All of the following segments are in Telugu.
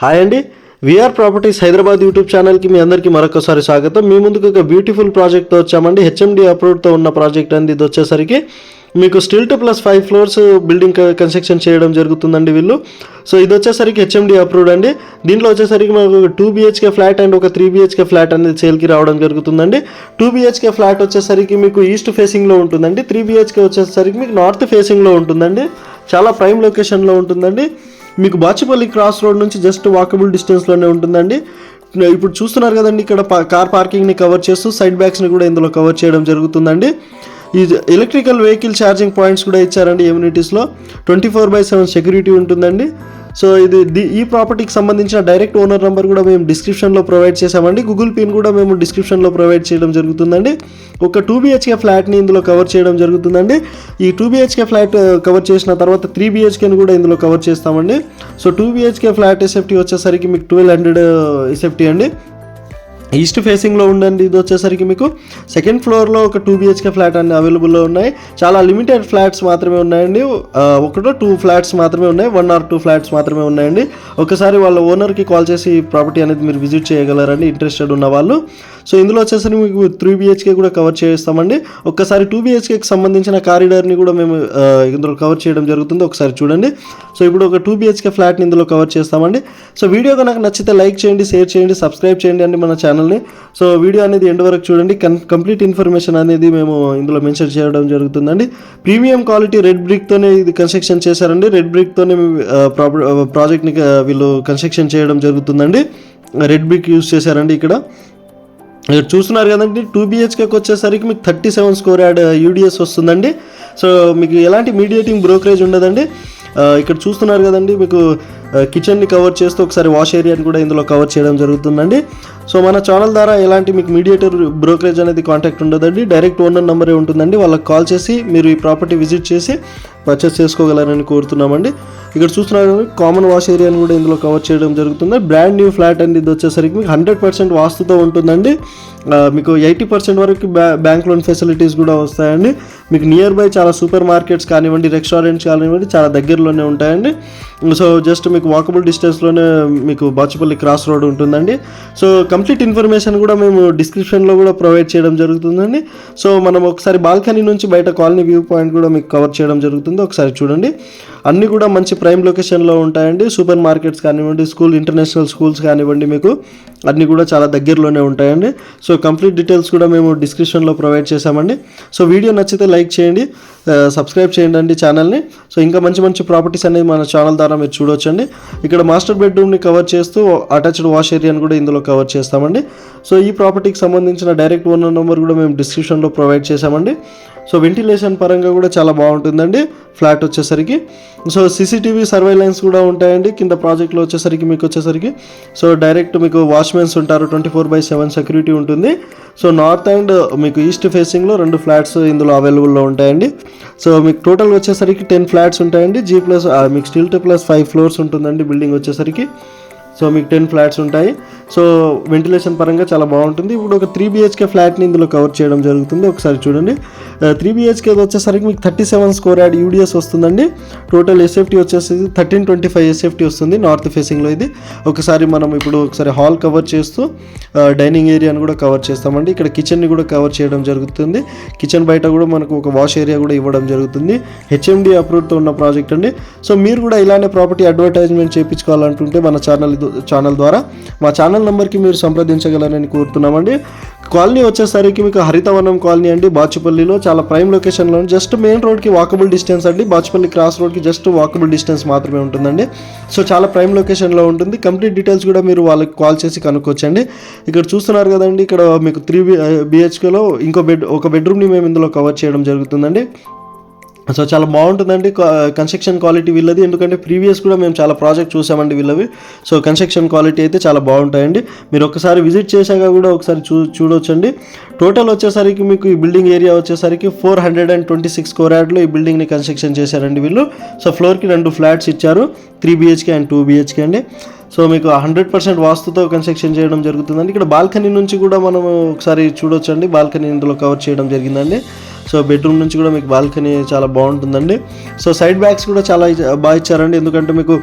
హాయ్ అండి. విఆర్ ప్రాపర్టీస్ హైదరాబాద్ యూట్యూబ్ ఛానల్కి మీ అందరికీ మరొకసారి స్వాగతం. మీ ముందుకు ఒక బ్యూటిఫుల్ ప్రాజెక్ట్తో వచ్చామండి. హెచ్ఎండి అప్రూవ్డ్తో ఉన్న ప్రాజెక్ట్ అండి. ఇది వచ్చేసరికి మీకు stilt plus 5 floors building construction చేయడం జరుగుతుందండి వీళ్ళు. సో ఇది వచ్చేసరికి హెచ్ఎండి అప్రూవ్డ్ అండి. దీంట్లో వచ్చేసరికి మనకు 2 BHK ఫ్లాట్ అండ్ ఒక 3 BHK ఫ్లాట్ అనేది సేల్కి రావడం జరుగుతుందండి. 2 BHK ఫ్లాట్ వచ్చేసరికి మీకు ఈస్ట్ ఫేసింగ్లో ఉంటుందండి. 3 BHK వచ్చేసరికి మీకు నార్త్ ఫేసింగ్లో ఉంటుందండి. చాలా ప్రైమ్ లొకేషన్లో ఉంటుందండి. మీకు బాచుపల్లి క్రాస్ రోడ్ నుంచి జస్ట్ వాకబుల్ డిస్టెన్స్లోనే ఉంటుందండి. ఇప్పుడు చూస్తున్నారు కదండి, ఇక్కడ కార్ పార్కింగ్ని కవర్ చేస్తూ సైడ్ బ్యాగ్స్ని కూడా ఇందులో కవర్ చేయడం జరుగుతుందండి. ఈ ఎలక్ట్రికల్ వెహికల్ ఛార్జింగ్ పాయింట్స్ కూడా ఇచ్చారండి ఎమ్యూనిటీస్లో. 24/7 సెక్యూరిటీ ఉంటుందండి. సో ఈ ప్రాపర్టీకి సంబంధించిన డైరెక్ట్ ఓనర్ నెంబర్ కూడా మేము డిస్క్రిప్షన్లో ప్రొవైడ్ చేసామండి. గూగుల్ పిన్ కూడా మేము డిస్క్రిప్షన్లో ప్రొవైడ్ చేయడం జరుగుతుందండి. ఒక 2 BHK ఫ్లాట్ని ఇందులో కవర్ చేయడం జరుగుతుందండి. ఈ 2 BHK ఫ్లాట్ కవర్ చేసిన తర్వాత 3 BHKని కూడా ఇందులో కవర్ చేస్తామండి. సో 2 BHK ఫ్లాట్ ఎస్ఎఫ్టీ వచ్చేసరికి మీకు 1200 ఎస్ఎఫ్టీ అండి. ఈస్ట్ ఫేసింగ్లో ఉండండి. ఇది వచ్చేసరికి మీకు సెకండ్ ఫ్లోర్లో ఒక 2 BHK ఫ్లాట్ అన్ని అవైలబుల్లో ఉన్నాయి. చాలా లిమిటెడ్ ఫ్లాట్స్ మాత్రమే ఉన్నాయండి. 1-2 ఫ్లాట్స్ మాత్రమే ఉన్నాయి. 1 or 2 ఫ్లాట్స్ మాత్రమే ఉన్నాయండి. ఒకసారి వాళ్ళ ఓనర్కి కాల్ చేసి ప్రాపర్టీ అనేది మీరు విజిట్ చేయగలరండి ఇంట్రెస్టెడ్ ఉన్న వాళ్ళు. సో ఇందులో వచ్చేసరికి మీకు 3 BHK కూడా కవర్ చేస్తామండి. ఒక్కసారి 2 BHKకి సంబంధించిన కారిడార్ని కూడా మేము ఇందులో కవర్ చేయడం జరుగుతుంది. ఒకసారి చూడండి. సో ఇప్పుడు ఒక 2 BHK ఫ్లాట్ని ఇందులో కవర్ చేస్తామండి. సో వీడియో కనుక నచ్చితే లైక్ చేయండి, షేర్ చేయండి, సబ్స్క్రైబ్ చేయండి అండి మన ఛానల్ని. సో వీడియో అనేది ఎండ్ వరకు చూడండి. కంప్లీట్ ఇన్ఫర్మేషన్ అనేది మేము ఇందులో మెన్షన్ చేయడం జరుగుతుందండి. ప్రీమియం క్వాలిటీ రెడ్ బ్రిక్తోనే ఇది కన్స్ట్రక్షన్ చేశారండి. రెడ్ బ్రిక్తోనే ప్రాజెక్ట్ని వీళ్ళు కన్స్ట్రక్షన్ చేయడం జరుగుతుందండి. రెడ్ బ్రిక్ యూజ్ చేశారండి. ఇక్కడ చూస్తున్నారు కదండి, 2 BHKకి వచ్చేసరికి మీకు 37 స్క్వేర్ యార్డ్ యూడిఎస్ వస్తుందండి. సో మీకు ఎలాంటి మీడియేటింగ్ బ్రోకరేజ్ ఉండదండి. ఇక్కడ చూస్తున్నారు కదండి, మీకు కిచెన్ని కవర్ చేస్తూ ఒకసారి వాష్ ఏరియాని కూడా ఇందులో కవర్ చేయడం జరుగుతుందండి. సో మన ఛానల్ ద్వారా ఎలాంటి మీకు మీడియేటర్ బ్రోకరేజ్ అనేది కాంటాక్ట్ ఉండదండి. డైరెక్ట్ ఓనర్ నెంబరే ఉంటుందండి. వాళ్ళకి కాల్ చేసి మీరు ఈ ప్రాపర్టీ విజిట్ చేసి పర్చేస్ చేసుకోగలరని కోరుతున్నామండి. ఇక్కడ చూస్తున్నారు కామన్ వాష్ ఏరియాని కూడా ఇందులో కవర్ చేయడం జరుగుతుంది. బ్రాండ్ న్యూ ఫ్లాట్ అండి. ఇది వచ్చేసరికి మీకు 100% వాస్తుతో ఉంటుందండి. మీకు 80% వరకు బ్యాంక్ లోన్ ఫెసిలిటీస్ కూడా వస్తాయండి. మీకు నియర్ బై చాలా సూపర్ మార్కెట్స్ కానివ్వండి, రెస్టారెంట్స్ కానివ్వండి, చాలా దగ్గరలోనే ఉంటాయండి. సో జస్ట్ మీకు వాకబుల్ డిస్టెన్స్లోనే మీకు బాచుపల్లి క్రాస్ రోడ్ ఉంటుందండి. సో కంప్లీట్ ఇన్ఫర్మేషన్ కూడా మేము డిస్క్రిప్షన్లో కూడా ప్రొవైడ్ చేయడం జరుగుతుందండి. సో మనం ఒకసారి బాల్కనీ నుంచి బయట కాలనీ వ్యూ పాయింట్ కూడా మీకు కవర్ చేయడం జరుగుతుంది. ఒకసారి చూడండి. అన్నీ కూడా మంచి ప్రైమ్ లొకేషన్లో ఉంటాయండి. సూపర్ మార్కెట్స్ కానివ్వండి, ఇంటర్నేషనల్ స్కూల్స్ కానివ్వండి, మీకు అన్నీ కూడా చాలా దగ్గరలోనే ఉంటాయండి. సో కంప్లీట్ డీటెయిల్స్ కూడా మేము డిస్క్రిప్షన్లో ప్రొవైడ్ చేసామండి. సో వీడియో నచ్చితే లైక్ చేయండి, సబ్స్క్రైబ్ చేయండి అండి ఛానల్ని. సో ఇంకా మంచి మంచి ప్రాపర్టీస్ అనేది మన ఛానల్ ద్వారా మీరు చూడొచ్చండి. ఇక్కడ మాస్టర్ బెడ్రూమ్ని కవర్ చేస్తూ అటాచ్డ్ వాష్ ఏరియాని కూడా ఇందులో కవర్ చేస్తామండి. సో ఈ ప్రాపర్టీకి సంబంధించిన డైరెక్ట్ ఓనర్ నెంబర్ కూడా మేము డిస్క్రిప్షన్లో ప్రొవైడ్ చేసామండి. సో వెంటిలేషన్ పరంగా కూడా చాలా బాగుంటుందండి ఫ్లాట్ వచ్చేసరికి. సో CCTV సర్వైలెన్స్ కూడా ఉంటాయండి కింద ప్రాజెక్ట్లో వచ్చేసరికి. మీకు వచ్చేసరికి సో డైరెక్ట్ మీకు వాచ్మెన్స్ ఉంటారు. 24/7 సెక్యూరిటీ ఉంటుంది. సో నార్త్ అండ్ మీకు ఈస్ట్ ఫేసింగ్లో 2 ఫ్లాట్స్ ఇందులో అవైలబుల్లో ఉంటాయండి. సో మీకు టోటల్ వచ్చేసరికి 10 ఫ్లాట్స్ ఉంటాయండి. మీకు స్టిల్ట్ ప్లస్ 5 ఫ్లోర్స్ ఉంటుందండి బిల్డింగ్ వచ్చేసరికి. సో మీకు 10 ఫ్లాట్స్ ఉంటాయి. సో వెంటిలేషన్ పరంగా చాలా బాగుంటుంది. ఇప్పుడు ఒక 3 BHK ఫ్లాట్ని ఇందులో కవర్ చేయడం జరుగుతుంది. ఒకసారి చూడండి. 3 BHK వచ్చేసరికి మీకు 37 స్క్వేర్ యార్డ్ యూడిఎస్ వస్తుందండి. టోటల్ ఎస్ఎఫ్టీ వచ్చేసి 1325 ఎస్ఎఫ్టీ వస్తుంది నార్త్ ఫేసింగ్లో ఇది. ఒకసారి మనం ఇప్పుడు ఒకసారి హాల్ కవర్ చేస్తూ డైనింగ్ ఏరియాని కూడా కవర్ చేస్తామండి. ఇక్కడ కిచెన్ని కూడా కవర్ చేయడం జరుగుతుంది. కిచెన్ బయట కూడా మనకు ఒక వాష్ ఏరియా కూడా ఇవ్వడం జరుగుతుంది. హెచ్ఎండి అప్రూవ్డ్తో ఉన్న ప్రాజెక్ట్ అండి. సో మీరు కూడా ఇలానే ప్రాపర్టీ అడ్వర్టైజ్మెంట్ చేయించుకోవాలనుకుంటే మన ఛానల్ ద్వారా మా ఛానల్ నెంబర్కి మీరు సంప్రదించగలరని కోరుతున్నామండి. కాలనీ వచ్చేసరికి మీకు హరితవనం కాలనీ అండి. బాచుపల్లిలో చాలా ప్రైమ్ లొకేషన్లో జస్ట్ మెయిన్ రోడ్కి వాకబుల్ డిస్టెన్స్ అండి. బాచుపల్లి క్రాస్ రోడ్కి జస్ట్ వాకబుల్ డిస్టెన్స్ మాత్రమే ఉంటుందండి. సో చాలా ప్రైమ్ లొకేషన్లో ఉంటుంది. కంప్లీట్ డీటెయిల్స్ కూడా మీరు వాళ్ళకి కాల్ చేసి కనుక్కోవచ్చండి. ఇక్కడ చూస్తున్నారు కదండి, ఇక్కడ మీకు 3 BHKలో ఒక బెడ్రూమ్ని మేము ఇందులో కవర్ చేయడం జరుగుతుందండి. సో చాలా బాగుంటుందండి కన్స్ట్రక్షన్ క్వాలిటీ వీళ్ళది. ఎందుకంటే ప్రీవియస్ కూడా మేము చాలా ప్రాజెక్ట్ చూసామండి వీళ్ళవి. సో కన్స్ట్రక్షన్ క్వాలిటీ అయితే చాలా బాగుంటాయండి. మీరు ఒకసారి విజిట్ చేశాక కూడా ఒకసారి చూడొచ్చండి. టోటల్ వచ్చేసరికి మీకు ఈ బిల్డింగ్ ఏరియా వచ్చేసరికి 426 స్క్వేర్ యార్డ్లో ఈ బిల్డింగ్ని కన్స్ట్రక్షన్ చేశారండి వీళ్ళు. సో ఫ్లోర్కి 2 ఫ్లాట్స్ ఇచ్చారు. 3 BHK అండ్ 2 BHK అండి. సో మీకు 100% వాస్తుతో కన్స్ట్రక్షన్ చేయడం జరుగుతుందండి. ఇక్కడ బాల్కనీ నుంచి కూడా మనం ఒకసారి చూడొచ్చండి. బాల్కనీ ఇందులో కవర్ చేయడం జరిగిందండి. సో బెడ్రూమ్ నుంచి కూడా మీకు బాల్కనీ చాలా బాగుంటుందండి. సో సైడ్ బ్యాగ్స్ కూడా చాలా బాగా ఇచ్చారండి, ఎందుకంటే మీకు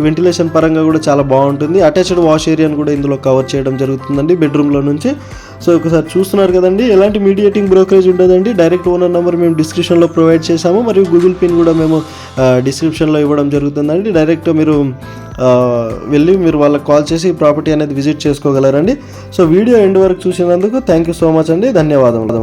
వెంటిలేషన్ పరంగా కూడా చాలా బాగుంటుంది. అటాచ్డ్ వాష్ ఏరియాని కూడా ఇందులో కవర్ చేయడం జరుగుతుందండి బెడ్రూమ్లో నుంచి. సో ఒకసారి చూస్తున్నారు కదండి, ఎలాంటి మీడియేటింగ్ బ్రోకరేజ్ ఉండదండి. డైరెక్ట్ ఓనర్ నెంబర్ మేము డిస్క్రిప్షన్లో ప్రొవైడ్ చేసాము, మరియు గూగుల్ పిన్ కూడా మేము డిస్క్రిప్షన్లో ఇవ్వడం జరుగుతుందండి. డైరెక్ట్ మీరు వెళ్ళి మీరు వాళ్ళకి కాల్ చేసి ప్రాపర్టీ అనేది విజిట్ చేసుకోగలరండి. సో వీడియో ఎండ్ వరకు చూసినందుకు థ్యాంక్ యూ సో మచ్ అండి, ధన్యవాదములు.